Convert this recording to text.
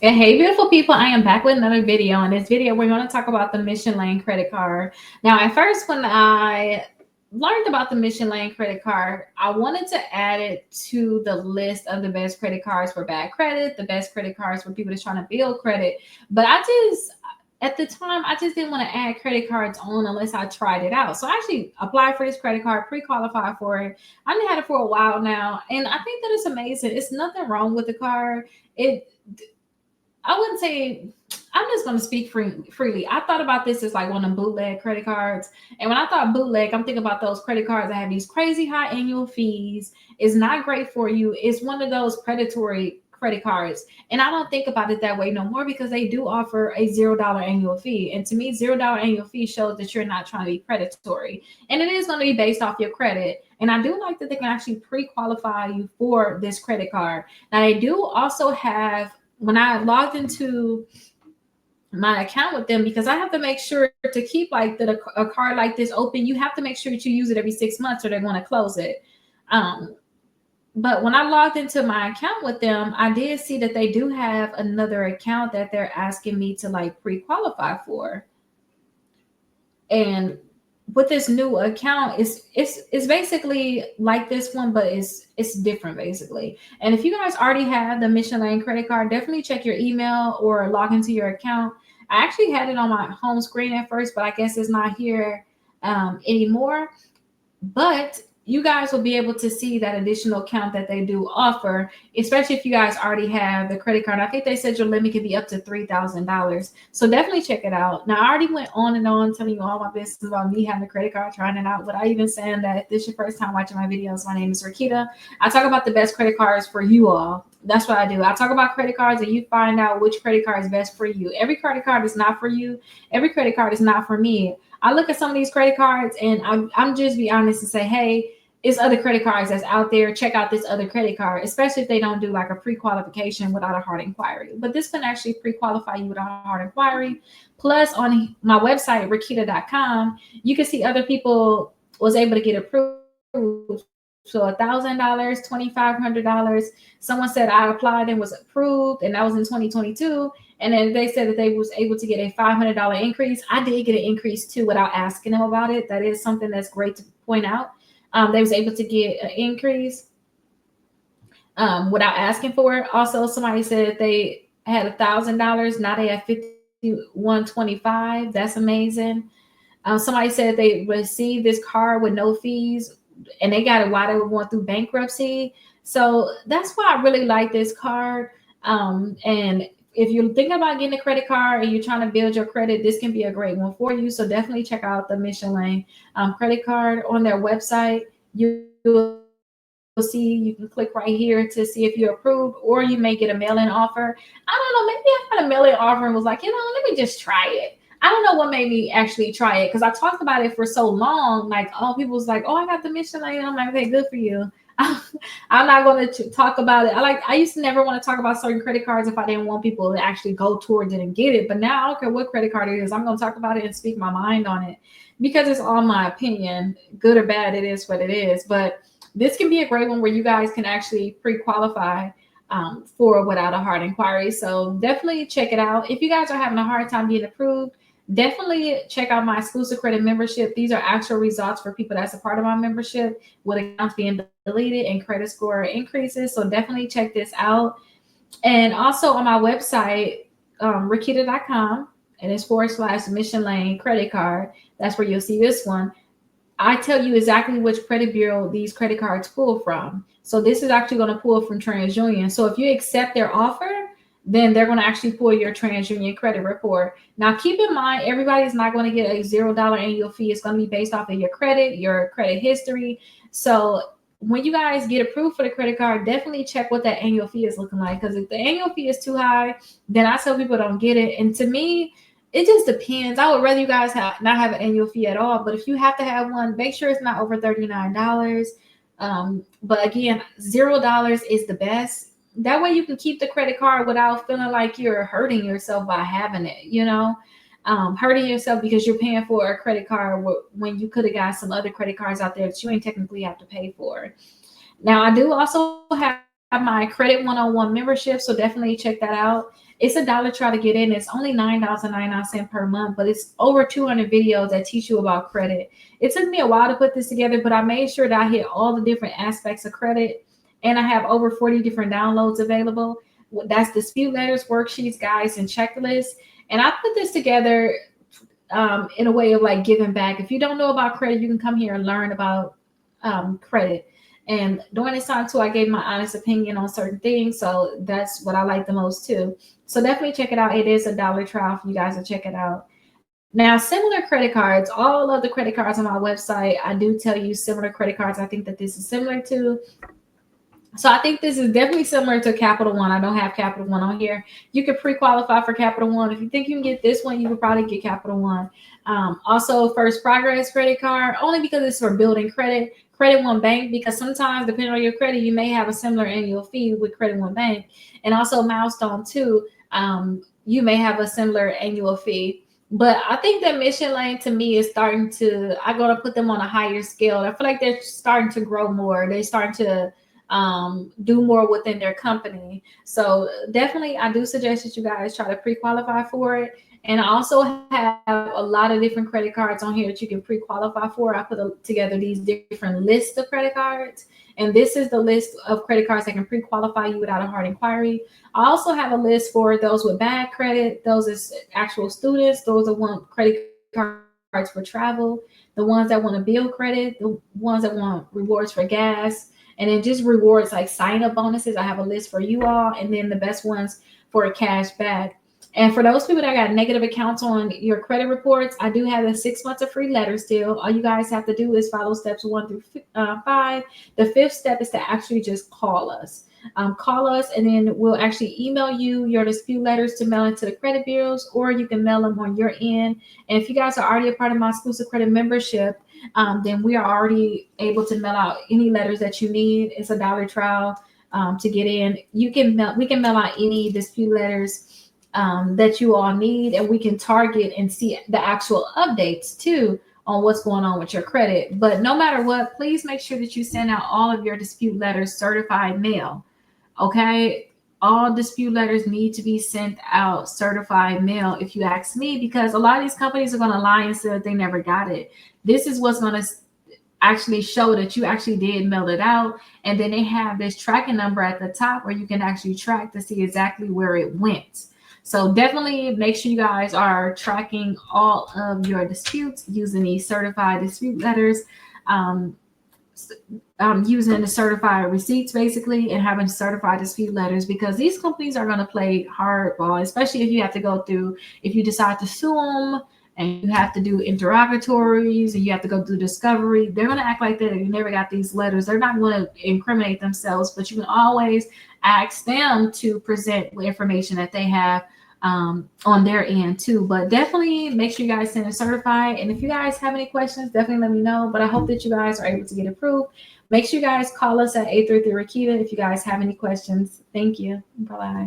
And hey, beautiful people, I am back with another video. In this video, we're going to talk about the Mission Lane credit card. Now, at first, when I learned about the Mission Lane credit card, I wanted to add it to the list of the best credit cards for bad credit, the best credit cards for people that's trying to build credit. But at the time, I just didn't want to add credit cards on unless I tried it out. So I actually applied for this credit card, pre-qualified for it. I've had it for a while now, and I think that it's amazing. It's nothing wrong with the card. It I wouldn't say. I'm just going to speak freely. I thought about this as like one of them bootleg credit cards, and when I thought bootleg, I'm thinking about those credit cards that have these crazy high annual fees. It's not great for you. It's one of those predatory credit cards, and I don't think about it that way no more because they do offer a $0 annual fee, and to me, $0 annual fee shows that you're not trying to be predatory, and it is going to be based off your credit. And I do like that they can actually pre-qualify you for this credit card. Now they do also have when I logged into my account with them, because I have to make sure to keep like a card like this open, you have to make sure that you use it every 6 months or they're going to close it. Um, but when I logged into my account with them, I did see that they do have another account that they're asking me to like pre-qualify for. And with this new account, it's basically like this one, but it's different basically. And if you guys already have the Mission Lane credit card, definitely check your email or log into your account. I actually had it on my home screen at first, but I guess it's not here anymore. But you guys will be able to see that additional account that they do offer, especially if you guys already have the credit card. I think they said your limit could be up to $3,000. So definitely check it out. Now, I already went on and on telling you all my business about me having a credit card, trying it out. Without even saying that if this is your first time watching my videos, my name is Rickita. I talk about the best credit cards for you all. That's what I do. I talk about credit cards and you find out which credit card is best for you. Every credit card is not for you. Every credit card is not for me. I look at some of these credit cards and I'm just be honest and say, hey, it's other credit cards that's out there. Check out this other credit card, especially if they don't do like a pre-qualification without a hard inquiry. But this can actually pre-qualify you without a hard inquiry. Plus, on my website, Rickita.com, you can see other people was able to get approved. So $1,000, $2,500. Someone said I applied and was approved, and that was in 2022. And then they said that they was able to get a $500 increase. I did get an increase too without asking them about it. That is something that's great to point out. They was able to get an increase without asking for it. Also, somebody said they had $1,000. Now they have 5125. That's amazing. Somebody said they received this card with no fees, and they got it while they were going through bankruptcy. So that's why I really like this card. And if you're thinking about getting a credit card and you're trying to build your credit, this can be a great one for you. So definitely check out the Mission Lane credit card on their website. You'll see, you can click right here to see if you're approved, or you may get a mail-in offer. I don't know, maybe I got a mail-in offer and was like, let me just try it. I don't know what made me actually try it because I talked about it for so long. Like, all people was like, oh, I got the Mission Lane. I'm like, okay, good for you. I'm not going to talk about it. I used to never want to talk about certain credit cards if I didn't want people to actually go towards it and get it. But now I don't care what credit card it is. I'm going to talk about it and speak my mind on it because it's all my opinion. Good or bad, it is what it is. But this can be a great one where you guys can actually pre-qualify for without a hard inquiry. So definitely check it out. If you guys are having a hard time getting approved, definitely check out my exclusive credit membership. These are actual results for people that's a part of my membership with accounts being deleted and credit score increases. So definitely check this out. And also on my website, Rickita.com, and it's / Mission Lane credit card. That's where you'll see this one. I tell you exactly which credit bureau these credit cards pull from. So this is actually going to pull from TransUnion. So if you accept their offer, then they're going to actually pull your TransUnion credit report. Now, keep in mind, everybody's not going to get a $0 annual fee. It's going to be based off of your credit history. So when you guys get approved for the credit card, definitely check what that annual fee is looking like. Because if the annual fee is too high, then I tell people don't get it. And to me, it just depends. I would rather you guys not have an annual fee at all. But if you have to have one, make sure it's not over $39. But again, $0 is the best. That way you can keep the credit card without feeling like you're hurting yourself by having it, hurting yourself because you're paying for a credit card when you could have got some other credit cards out there that you ain't technically have to pay for. Now, I do also have my Credit 101 membership, so definitely check that out. It's $1 try to get in. It's only $9.99 per month, but it's over 200 videos that teach you about credit. It took me a while to put this together, but I made sure that I hit all the different aspects of credit, and I have over 40 different downloads available. That's dispute letters, worksheets, guides, and checklists. And I put this together in a way of like giving back. If you don't know about credit, you can come here and learn about credit. And during this time too, I gave my honest opinion on certain things. So that's what I like the most too. So definitely check it out. It is $1 trial for you guys to check it out. Now, similar credit cards, all of the credit cards on my website, I do tell you similar credit cards I think that this is similar to. So I think this is definitely similar to Capital One. I don't have Capital One on here. You can pre-qualify for Capital One. If you think you can get this one, you could probably get Capital One. Also, First Progress credit card, only because it's for building credit. Credit One Bank, because sometimes depending on your credit, you may have a similar annual fee with Credit One Bank. And also Milestone too, you may have a similar annual fee. But I think that Mission Lane to me is starting to, I'm going to put them on a higher scale. I feel like they're starting to grow more. They're starting to do more within their company. So definitely, I do suggest that you guys try to pre-qualify for it. And I also have a lot of different credit cards on here that you can pre-qualify for. I put together these different lists of credit cards. And this is the list of credit cards that can pre-qualify you without a hard inquiry. I also have a list for those with bad credit. Those are actual students. Those that want credit cards for travel. The ones that want to build credit. The ones that want rewards for gas. And then just rewards like sign-up bonuses. I have a list for you all. And then the best ones for cash back. And for those people that got negative accounts on your credit reports, I do have a 6 months of free letter still. All you guys have to do is follow steps 1 through 5. The 5th step is to actually just call us. Call us, and then we'll actually email you your dispute letters to mail into the credit bureaus, or you can mail them on your end. And if you guys are already a part of my exclusive credit membership, then we are already able to mail out any letters that you need. It's $1 trial to get in. We can mail out any dispute letters that you all need, and we can target and see the actual updates too on what's going on with your credit. But no matter what, please make sure that you send out all of your dispute letters certified mail. Okay, all dispute letters need to be sent out certified mail, if you ask me, because a lot of these companies are going to lie and say that they never got it. This is what's going to actually show that you actually did mail it out. And then they have this tracking number at the top where you can actually track to see exactly where it went. So definitely make sure you guys are tracking all of your disputes using these certified dispute letters, using the certified receipts basically, and having certified dispute letters, because these companies are going to play hardball, especially if you have to go through, if you decide to sue them and you have to do interrogatories and you have to go through discovery. They're going to act like that you never got these letters. They're not going to incriminate themselves, but you can always ask them to present the information that they have on their end too. But definitely make sure you guys send it certified. And if you guys have any questions, definitely let me know. But I hope that you guys are able to get approved. Make sure you guys call us at 833 Rickita if you guys have any questions. Thank you. Bye-bye.